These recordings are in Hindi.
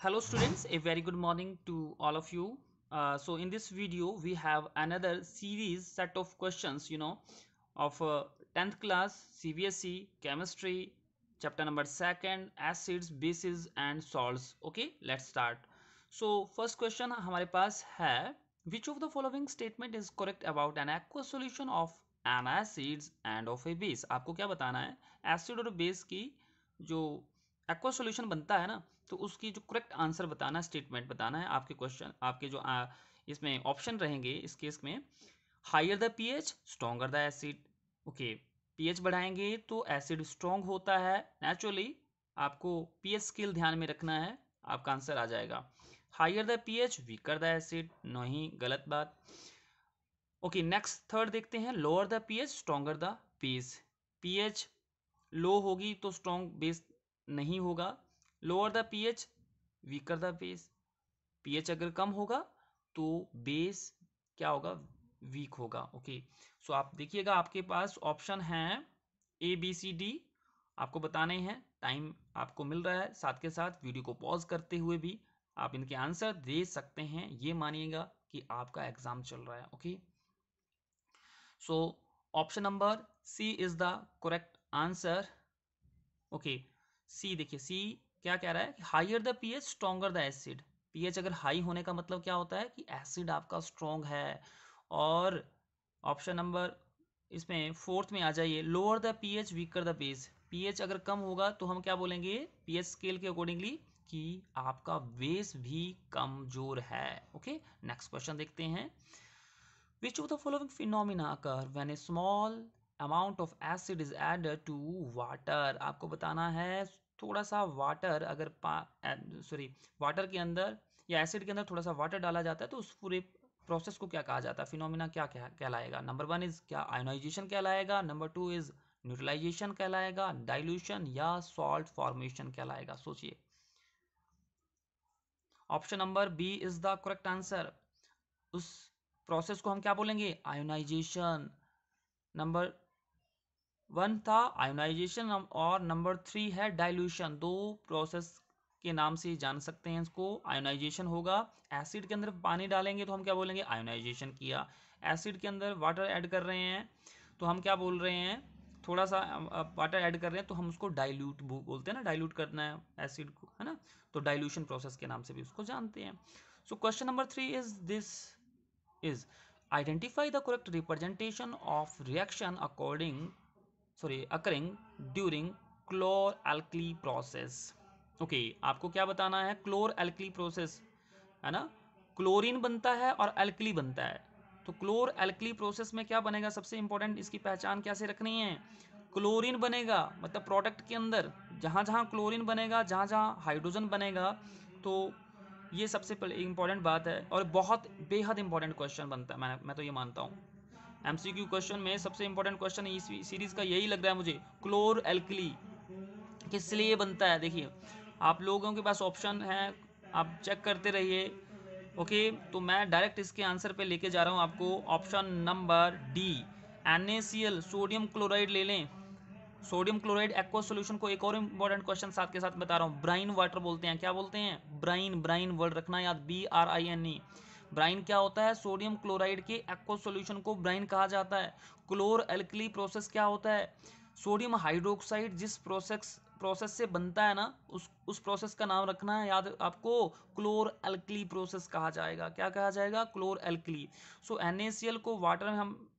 Hello students, a very good morning to all of you. So in this video we have another series set of questions of 10th class CBSE chemistry chapter number 2 acids bases and salts. Okay, let's start. So first question हमारे पास है which of the following statement is correct about an aqueous solution of an acids and of a base. आपको क्या बताना है एसिड और बेस की जो एक्वा सॉल्यूशन बनता है ना, तो उसकी जो करेक्ट आंसर बताना, स्टेटमेंट बताना है। आपके क्वेश्चन आपके जो इसमें ऑप्शन रहेंगे इस केस में, higher the pH stronger the acid. Okay, pH बढ़ाएंगे तो एसिड स्ट्रॉन्ग होता है नेचुरली। आपको पीएच स्केल ध्यान में रखना है, आपका आंसर आ जाएगा। Higher the pH weaker the acid, नहीं, गलत बात। ओके, नेक्स्ट थर्ड देखते हैं, lower the pH stronger the base. PH low होगी तो स्ट्रॉन्ग बेस नहीं होगा। Lower the pH weaker the base, pH अगर कम होगा तो बेस क्या होगा, वीक होगा। ओके, सो आप देखिएगा आपके पास ऑप्शन हैं ए बी सी डी, आपको बताने हैं। टाइम आपको मिल रहा है, साथ के साथ वीडियो को पॉज करते हुए भी आप इनके आंसर दे सकते हैं। ये मानिएगा कि आपका एग्जाम चल रहा है। Okay, so option number C is the correct answer. Okay, C देखिए, सी क्या कह रहा है कि higher the pH stronger the acid. PH अगर हाई होने का मतलब क्या होता है कि एसिड आपका स्ट्रॉन्ग है। और ऑप्शन नंबर इसमें फोर्थ में आ जाइए, lower the pH weaker the base. PH अगर कम होगा तो हम क्या बोलेंगे पीएच स्केल के अकॉर्डिंगली कि आपका बेस भी कमजोर है। ओके, नेक्स्ट क्वेश्चन देखते हैं, which of the following phenomena occur when a small amount of acid is added to water? आपको बताना है थोड़ा सा वाटर अगर वाटर के अंदर या एसिड के अंदर थोड़ा सा वाटर डाला जाता है तो उस पूरे प्रोसेस को क्या कहा जाता है, फिनोमिना क्या क्या कहलाएगा। नंबर वन इज क्या आयोनाइजेशन कहलाएगा, नंबर टू इज न्यूट्रलाइजेशन कहलाएगा, डाइल्यूशन या सॉल्ट फॉर्मेशन कहलाएगा। सोचिए, option number B is the correct answer. उस प्रोसेस को हम क्या बोलेंगे, आयोनाइजेशन। नंबर वन था आयोनाइजेशन और नंबर थ्री है डाइल्यूशन। दो प्रोसेस के नाम से जान सकते हैं इसको। आयोनाइजेशन होगा, एसिड के अंदर पानी डालेंगे तो हम क्या बोलेंगे, आयोनाइजेशन किया। एसिड के अंदर वाटर ऐड कर रहे हैं तो हम क्या बोल रहे हैं, थोड़ा सा वाटर ऐड कर रहे हैं तो हम उसको डाइल्यूट बोलते हैं ना, डाइल्यूट करना है एसिड को, है ना। तो डाइल्यूशन प्रोसेस के नाम से भी उसको जानते हैं। So question number three is this is identify the correct representation of reaction occurring during chlor alkali process. Okay, आपको क्या बताना है, क्लोर एल्कली प्रोसेस है ना, क्लोरीन बनता है और एल्कली बनता है। तो क्लोर एल्कली प्रोसेस में क्या बनेगा, सबसे इंपॉर्टेंट इसकी पहचान कैसे रखनी है, क्लोरीन बनेगा। मतलब प्रोडक्ट के अंदर जहां जहां क्लोरीन बनेगा, जहां जहां हाइड्रोजन बनेगा, तो ये सबसे इंपॉर्टेंट बात है और बहुत बेहद इंपॉर्टेंट क्वेश्चन बनता है। मैं तो ये मानता हूँ एमसीक्यू क्वेश्चन में सबसे इंपॉर्टेंट क्वेश्चन इस सीरीज का यही लग रहा है मुझे। क्लोर एल्कली किस लिए बनता है, देखिए आप लोगों के पास ऑप्शन है, आप चेक करते रहिए। ओके, तो मैं डायरेक्ट इसके आंसर पे लेके जा रहा हूँ आपको। Option number D, NaCl, sodium chloride ले लें। सोडियम क्लोराइड एक्वा सॉल्यूशन को एक और इंपॉर्टेंट क्वेश्चन साथ के साथ बता रहा हूँ, ब्राइन वाटर बोलते हैं। क्या बोलते हैं, ब्राइन। ब्राइन वर्ड रखना याद, BRINE। ब्राइन क्या होता है, सोडियम क्लोराइड के एक्वा सॉल्यूशन को ब्राइन कहा जाता है। क्लोर एल्कली प्रोसेस क्या होता है, सोडियम हाइड्रोक्साइड जिस प्रोसेस प्रोसेस से बनता है ना, उस प्रोसेस का नाम रखना है याद आपको, क्लोर एल्कली प्रोसेस कहा जाएगा। क्या कहा जाएगा, क्लोर एल्कली। सो NaCl को वाटर में हम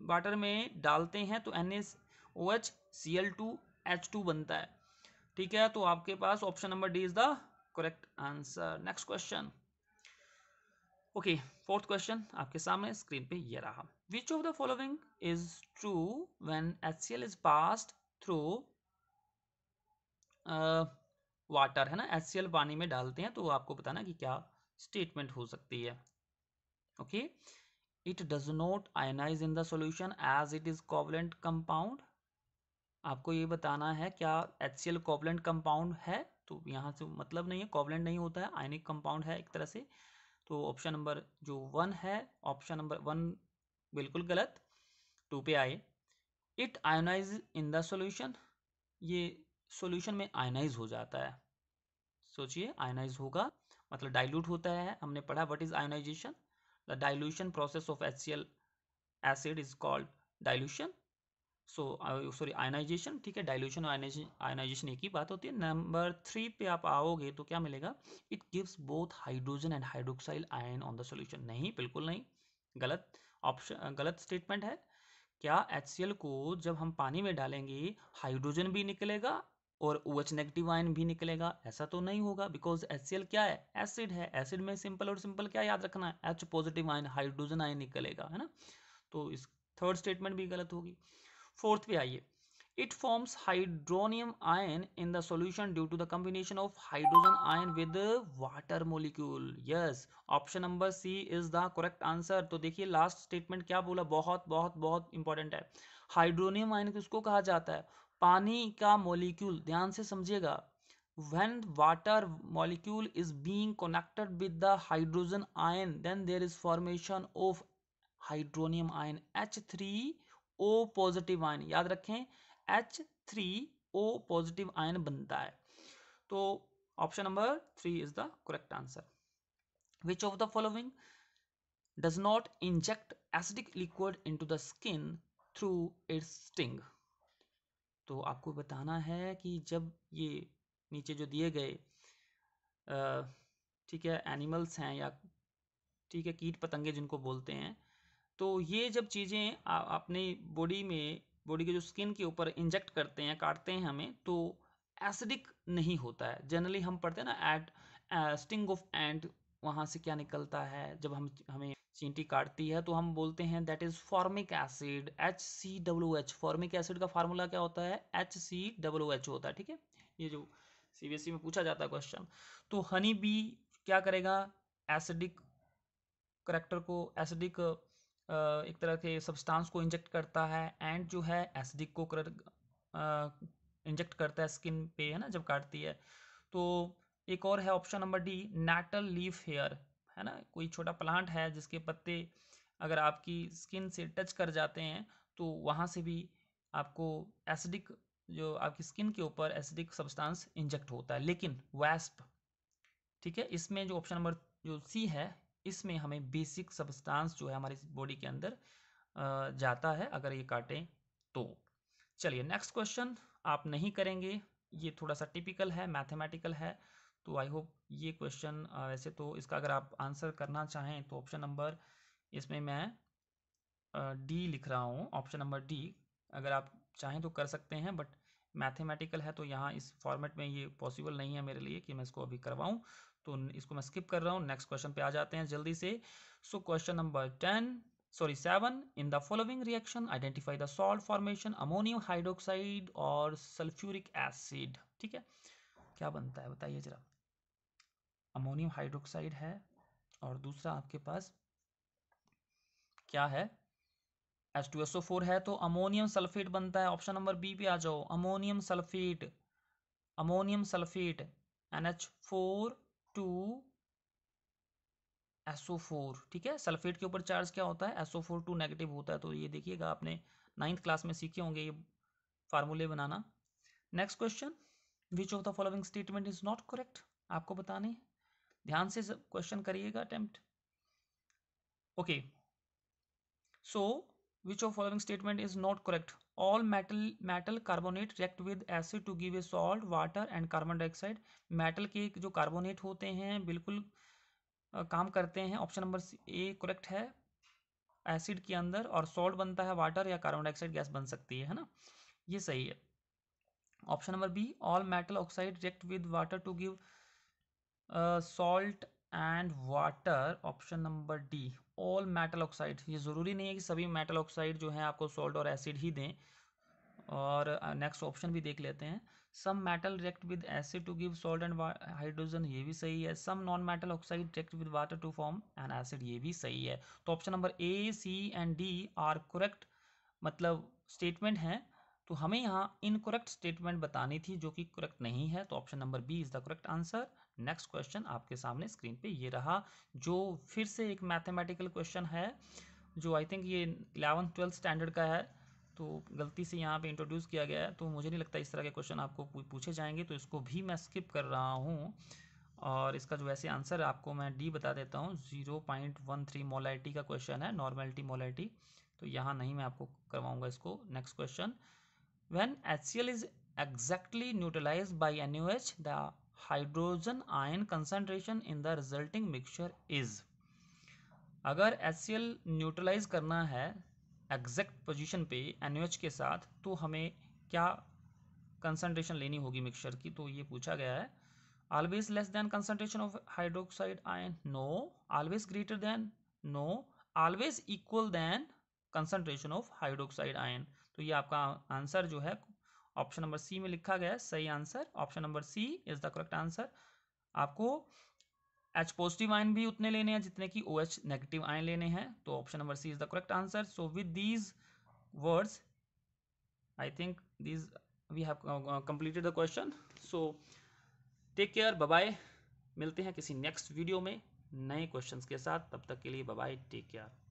वाटर में डालते हैं तो NaOH Cl2H2 बनता है। ठीक है, तो आपके पास option number D is the correct answer. Next question. Okay, fourth question आपके सामने स्क्रीन पे ये रहा, which of the following is true when HCl is passed through water, है ना। HCl पानी में डालते हैं तो आपको बताना कि क्या स्टेटमेंट हो सकती है। Okay, it does not ionize in the solution as it is covalent compound. आपको ये बताना है क्या HCl कोवलेंट कंपाउंड है, तो यहाँ से मतलब नहीं है, कोवलेंट नहीं होता है, आयनिक कंपाउंड है एक तरह से। तो ऑप्शन नंबर जो वन है, ऑप्शन नंबर वन बिल्कुल गलत। टू पे आए, it ionize in the solution, ये सॉल्यूशन में आयनाइज हो जाता है। सोचिए, आयनाइज होगा मतलब डाइल्यूट होता है। हमने पढ़ा what is ionization, the dilution process of HCl acid is called dilution. Sorry ionization, ठीक है। डाइल्यूशन और आयनाइजेशन एक ही बात होती है। नंबर 3 पे आप आओगे तो क्या मिलेगा, it gives both hydrogen and hydroxyl ion on the solution. नहीं, बिल्कुल नहीं, गलत ऑप्शन, गलत स्टेटमेंट है। क्या HCl को जब हम पानी में डालेंगे हाइड्रोजन भी निकलेगा और OH नेगेटिव आयन भी निकलेगा? ऐसा तो नहीं होगा, बिकॉज HCl क्या है, एसिड है। एसिड में सिंपल और सिंपल क्या याद रखना है, H positive ion, hydrogen ion निकलेगा, है ना। तो इस थर्ड स्टेटमेंट भी गलत होगी। फोर्थ पे आइए, it forms hydronium ion in the solution due to the combination of hydrogen ion with water molecule. Yes, option number C is the correct answer. तो देखिए लास्ट स्टेटमेंट क्या बोला, बहुत बहुत बहुत इंपॉर्टेंट है। हाइड्रोनियम आयन किसको कहा जाता है, पानी का मोलिक्यूल। ध्यान से समझिएगा, when water molecule is being connected with the hydrogen ion, then there is formation of hydronium ion H3O positive ion. याद रखें, H3O पॉजिटिव आयन बनता है। तो option number 3 is the correct answer. Which of the following does not inject acidic liquid into the skin through it's sting. तो आपको बताना है कि जब ये नीचे जो दिए गए ठीक है एनिमल्स हैं या ठीक है कीट पतंगे जिनको बोलते हैं, तो ये जब चीज़ें अपने बॉडी में, बॉडी के जो स्किन के ऊपर इंजेक्ट करते हैं, काटते हैं हमें, तो एसिडिक नहीं होता है। जनरली हम पढ़ते हैं ना एट स्टिंग ऑफ एंट, वहाँ से क्या निकलता है जब हमें चींटी काटती है, तो हम बोलते हैं that is formic acid, HCOOH। Formic acid का फार्मूला क्या होता है, HCOOH होता है, ठीक है। ये जो CBSE में पूछा जाता है क्वेश्चन। तो हनी बी क्या करेगा, एसिडिक करेक्टर को, एसिडिक एक तरह के सब्सटेंस को इंजेक्ट करता है, एंड जो है एसिडिक को इंजेक्ट करता है स्किन पे, है ना, जब काटती है। तो एक और है option number D, nettle leaf hair, है ना, कोई छोटा प्लांट है जिसके पत्ते अगर आपकी स्किन से टच कर जाते हैं तो वहाँ से भी आपको एसिडिक, जो आपकी स्किन के ऊपर एसिडिक सब्सटेंस इंजेक्ट होता है। लेकिन वैस्प, ठीक है, इसमें जो ऑप्शन नंबर जो सी है, इसमें हमें बेसिक सब्सटेंस जो है हमारी बॉडी के अंदर जाता है अगर ये काटें तो। चलिए नेक्स्ट क्वेश्चन आप नहीं करेंगे, ये थोड़ा सा टिपिकल है, मैथमेटिकल है। तो आई होप ये क्वेश्चन, वैसे तो इसका अगर आप आंसर करना चाहें तो ऑप्शन नंबर, इसमें मैं डी लिख रहा हूँ, ऑप्शन नंबर डी। अगर आप चाहें तो कर सकते हैं, बट मैथमेटिकल है तो यहाँ इस फॉर्मेट में ये पॉसिबल नहीं है मेरे लिए कि मैं इसको अभी करवाऊँ, तो इसको मैं स्किप कर रहा हूँ। नेक्स्ट क्वेश्चन पे आ जाते हैं जल्दी से। So question number 7, in the following reaction identify the salt formation ammonium hydroxide और सल्फ्यूरिक एसिड। ठीक है, क्या बनता है बताइए जरा। अमोनियम हाइड्रोक्साइड है और दूसरा आपके पास क्या है, H2SO4 है, तो अमोनियम सल्फेट बनता है। ऑप्शन नंबर बी पे आ जाओ, ammonium sulphate, ammonium sulphate NH4 2 SO4। ठीक है, सल्फेट के ऊपर चार्ज क्या होता है, SO4 2 नेगेटिव होता है। तो ये देखिएगा, आपने 9th क्लास में सीखे होंगे ये फार्मूले बनाना। Next question, which of the following statement is not correct, आपको बताने हैं, ध्यान से क्वेश्चन करिएगा attempt. Okay, so which of following statement is not correct, all metal carbonate react with acid to give a salt, water and carbon dioxide। Metal के जो कार्बोनेट होते हैं बिल्कुल काम करते हैं। ऑप्शन नंबर ए करेक्ट है, एसिड के अंदर और सॉल्ट बनता है, वाटर या कार्बन डाइऑक्साइड गैस बन सकती है ना, ये सही है। Option number B, all metal oxide react with water to give salt and water. Option number D, all metal oxide. ये ज़रूरी नहीं है कि सभी मेटल ऑक्साइड जो है आपको सॉल्ट और एसिड ही दें। और नेक्स्ट ऑप्शन भी देख लेते हैं, some metal react with acid to give salt and hydrogen, ये भी सही है। Some non metal oxide react with water to form an acid, ये भी सही है। तो option number A, C and D are correct मतलब स्टेटमेंट हैं। तो हमें यहाँ इनकरेक्ट स्टेटमेंट बतानी थी जो कि करेक्ट नहीं है, तो option number B is the correct answer. Next question आपके सामने स्क्रीन पे ये रहा, जो फिर से एक मैथमेटिकल क्वेश्चन है, जो आई थिंक ये 11th-12th स्टैंडर्ड का है, तो गलती से यहाँ पे इंट्रोड्यूस किया गया है, तो मुझे नहीं लगता इस तरह के क्वेश्चन आपको पूछे जाएंगे, तो इसको भी मैं स्किप कर रहा हूँ। और इसका जो वैसे आंसर आपको मैं डी बता देता हूँ, 0.13 मोलैरिटी का क्वेश्चन है, नॉर्मेलिटी मोलैरिटी, तो यहाँ नहीं मैं आपको करवाऊंगा इसको। Next question, when HCl is exactly neutralized by NaOH, the hydrogen ion concentration in the resulting mixture is। अगर HCl न्यूट्रलाइज करना है एग्जैक्ट पोजीशन पे NaOH के साथ, तो हमें क्या कंसंट्रेशन लेनी होगी मिक्सचर की, तो ये पूछा गया है। Always less than concentration of hydroxide ion, no. Always greater than, no. Always equal than concentration of hydroxide ion. तो ये आपका आंसर जो है ऑप्शन नंबर सी में लिखा गया है, सही answer option number C is the correct answer. आपको H पॉजिटिव आयन भी उतने लेने हैं जितने कि OH नेगेटिव आयन लेने हैं, तो option number C is the correct answer. So with these words I think these we have completed the question. So take care, bye bye. मिलते हैं किसी नेक्स्ट वीडियो में नए क्वेश्चंस के साथ, तब तक के लिए बाय बाय, टेक केयर।